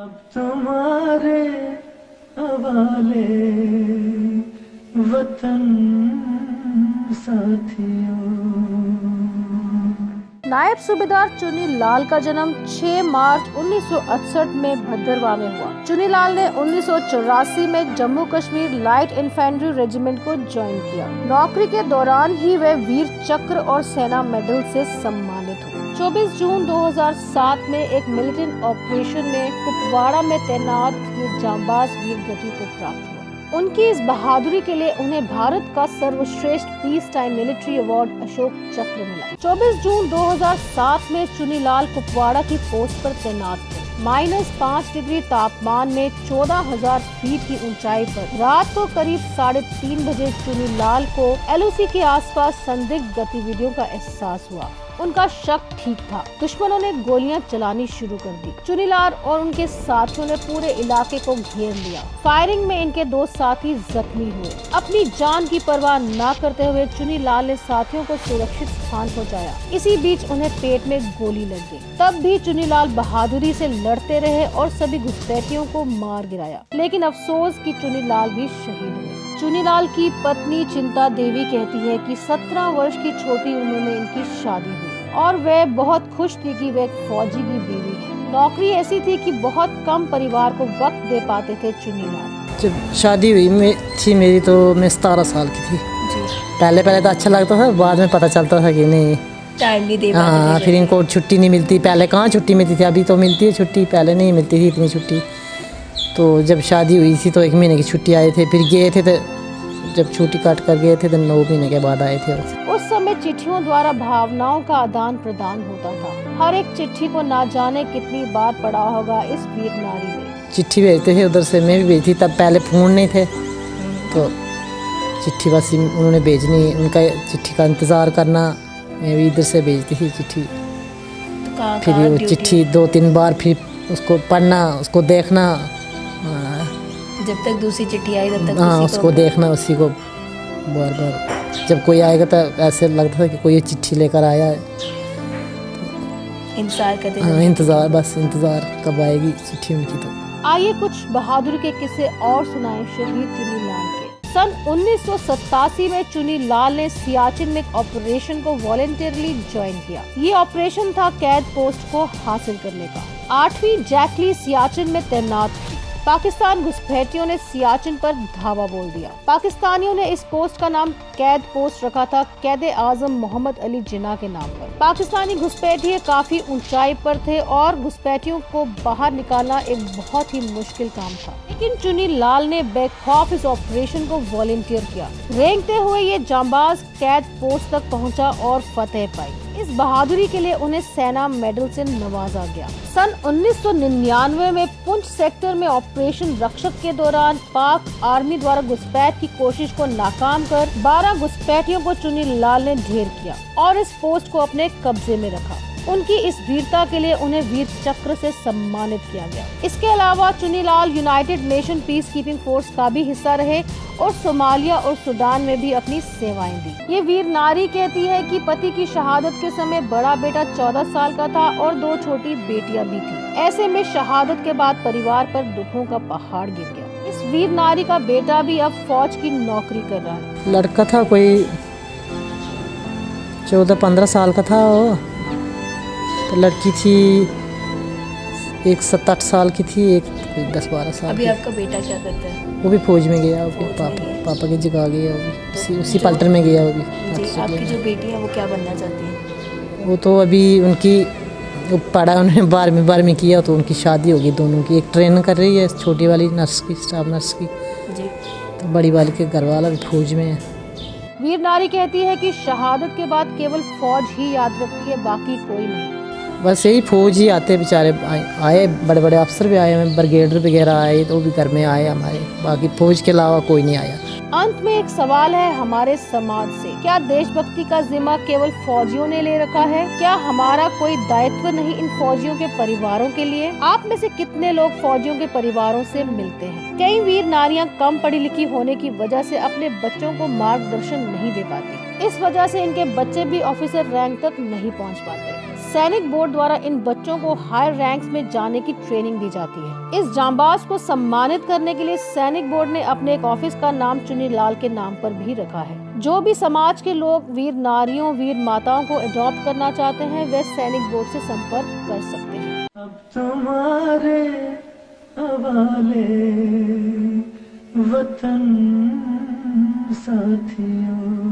अब तुम्हारे हवाले वतन साथियों। नायब सूबेदार चुनीलाल का जन्म 6 मार्च 1968 में भद्रवाह में हुआ। चुनीलाल ने 1984 में Jammu Kashmir light infantry regiment को ज्वाइन किया। नौकरी के दौरान ही वे वीर चक्र और सेना मेडल से सम्मानित हुए। 24 जून 2007 में एक मिलिटेंट ऑपरेशन में कुपवाड़ा में तैनात ये जांबाज वीर गति को प्राप्त हुआ। उनकी इस बहादुरी के लिए उन्हें भारत का सर्वश्रेष्ठ peace time military award Ashok चक्र मिला। 24 जून 2007 में चुनीलाल कुपवाड़ा की पोस्ट पर तैनात थे। -5 डिग्री तापमान में 14,000 फीट की ऊंचाई पर रात को करीब 3:30 बजे चुनीलाल को LOC के आसपास संदिग्ध गतिविधियों का एहसास हुआ। उनका शक ठीक था। दुश्मनों ने गोलियां चलानी शुरू कर दी। चुनीलाल और उनके साथियों ने पूरे इलाके को घेर लिया। फायरिंग में इनके 2 साथी जख्मी हुए। अपनी जान की परवाह न करते हुए चुनीलाल ने साथियों को सुरक्षित स्थान पहुंचाया। इसी बीच उन्हें पेट में गोली लग गई। तब भी चुनीलाल बहादुरी से लड़ते रहे और सभी घुसपैठियों को मार गिराया। लेकिन अफसोस कि चुनीलाल भी शहीद हुए। चुनीलाल की पत्नी चिंता देवी कहती है कि 17 वर्ष की छोटी उम्र में इनकी शादी हुई और वे बहुत खुश थी कि वे एक फौजी की बीवी है। नौकरी ऐसी थी कि बहुत कम परिवार को वक्त दे पाते थे चुनीलाल। जब शादी हुई थी मेरी तो मैं 17 साल की थी जी। पहले तो अच्छा लगता था, बाद में पता चलता था कि नहीं टाइम नहीं दे पाते। हाँ, फिर इनको छुट्टी नहीं मिलती। पहले कहाँ छुट्टी मिलती थी, अभी तो मिलती है छुट्टी, पहले नहीं मिलती थी इतनी छुट्टी। तो जब शादी हुई थी तो 1 महीने की छुट्टी आए थे, फिर गए थे तो जब छुट्टी काट कर गए थे तो 9 महीने के बाद आए थे। उस समय चिट्ठियों द्वारा भावनाओं का आदान प्रदान होता था। हर एक चिट्ठी को ना जाने कितनी बार पढ़ा होगा इस वीर नारी ने। चिट्ठी भेजते थे उधर से, मैं भी भेजी। तब पहले फ़ोन नहीं थे तो चिट्ठी बस उन्होंने भेजनी, उनका चिट्ठी का इंतज़ार करना। मैं भी इधर से भेजती थी चिट्ठी। तो फिर वो चिट्ठी 2-3 बार फिर उसको पढ़ना, उसको देखना। जब तक दूसरी चिट्ठी आई तब तक हाँ, उसको देखना, उसी को बार बार। जब कोई आएगा तो ऐसे लगता था कि कोई ये चिट्ठी लेकर आया है। इंतजार करते। हाँ, इंतज़ार कब आएगी चिट्ठी उनकी। तो आइए कुछ बहादुरी के किस्से और सुनाएं शहीद चुनीलाल के। सन 1987 में चुनीलाल ने सियाचिन में एक ऑपरेशन को वॉलंटियरली ज्वाइन किया। ये ऑपरेशन था कैद पोस्ट को हासिल करने का। 8वीं जैकली सियाचिन में तैनात थी। पाकिस्तान घुसपैठियों ने सियाचिन पर धावा बोल दिया। पाकिस्तानियों ने इस पोस्ट का नाम कैद पोस्ट रखा था कैदे आजम मोहम्मद अली जिन्ना के नाम पर। पाकिस्तानी घुसपैठिए काफी ऊंचाई पर थे और घुसपैठियों को बाहर निकालना एक बहुत ही मुश्किल काम था। लेकिन चुनीलाल ने बेखौफ इस ऑपरेशन को वॉलंटियर किया। रेंगते हुए ये जांबाज कैद पोस्ट तक पहुँचा और फतेह पाई। इस बहादुरी के लिए उन्हें सेना मेडल से नवाजा गया। सन 1999 में पुंछ सेक्टर में ऑपरेशन रक्षक के दौरान पाक आर्मी द्वारा घुसपैठ की कोशिश को नाकाम कर 12 घुसपैठियों को चुनीलाल ने ढेर किया और इस पोस्ट को अपने कब्जे में रखा। उनकी इस वीरता के लिए उन्हें वीर चक्र से सम्मानित किया गया। इसके अलावा Chunilal United nation peace keeping force का भी हिस्सा रहे और सोमालिया और सूडान में भी अपनी सेवाएं दी। ये वीर नारी कहती है कि पति की शहादत के समय बड़ा बेटा 14 साल का था और 2 छोटी बेटियां भी थी। ऐसे में शहादत के बाद परिवार पर दुखों का पहाड़ गिर गया। इस वीर नारी का बेटा भी अब फौज की नौकरी कर रहा है। लड़का था कोई 14-15 साल का था वो, तो लड़की थी एक 7-8 साल की थी, एक 10-12 साल। अभी आपका बेटा क्या करता है? वो भी फौज में गया, वो पापा की जगह गया, वो भी उसी पलटन में गया। वो भी। आपकी जो बेटी है वो क्या बनना चाहती है? वो तो अभी उनकी पढ़ा, उन्होंने 12वीं किया तो उनकी शादी होगी दोनों की। एक ट्रेन कर रही है छोटी वाली नर्स की, स्टाफ नर्स की जी। तो बड़ी वाली के घर वाला भी फौज में है। वीर नारी कहती है कि शहादत के बाद केवल फौज ही याद रखती है, बाकी कोई नहीं। बस यही फौज ही आते बेचारे आए, बड़े बड़े अफसर भी आए, ब्रिगेडर वगैरह आए तो वो भी घर में आए हमारे, बाकी फौज के अलावा कोई नहीं आया। अंत में एक सवाल है हमारे समाज से, क्या देशभक्ति का जिम्मा केवल फौजियों ने ले रखा है? क्या हमारा कोई दायित्व नहीं इन फौजियों के परिवारों के लिए? आप में से कितने लोग फौजियों के परिवारों से मिलते हैं? कई वीर नारियां कम पढ़ी लिखी होने की वजह से अपने बच्चों को मार्गदर्शन नहीं दे पाती। इस वजह से इनके बच्चे भी ऑफिसर रैंक तक नहीं पहुंच पाते। सैनिक बोर्ड द्वारा इन बच्चों को हायर रैंक्स में जाने की ट्रेनिंग दी जाती है। इस जांबाज को सम्मानित करने के लिए सैनिक बोर्ड ने अपने एक ऑफिस का नाम चुन्नीलाल के नाम पर भी रखा है। जो भी समाज के लोग वीर नारियों, वीर माताओं को अडॉप्ट करना चाहते हैं, वे सैनिक बोर्ड से संपर्क कर सकते हैं। अब तुम्हारे हवाले वतन साथियों।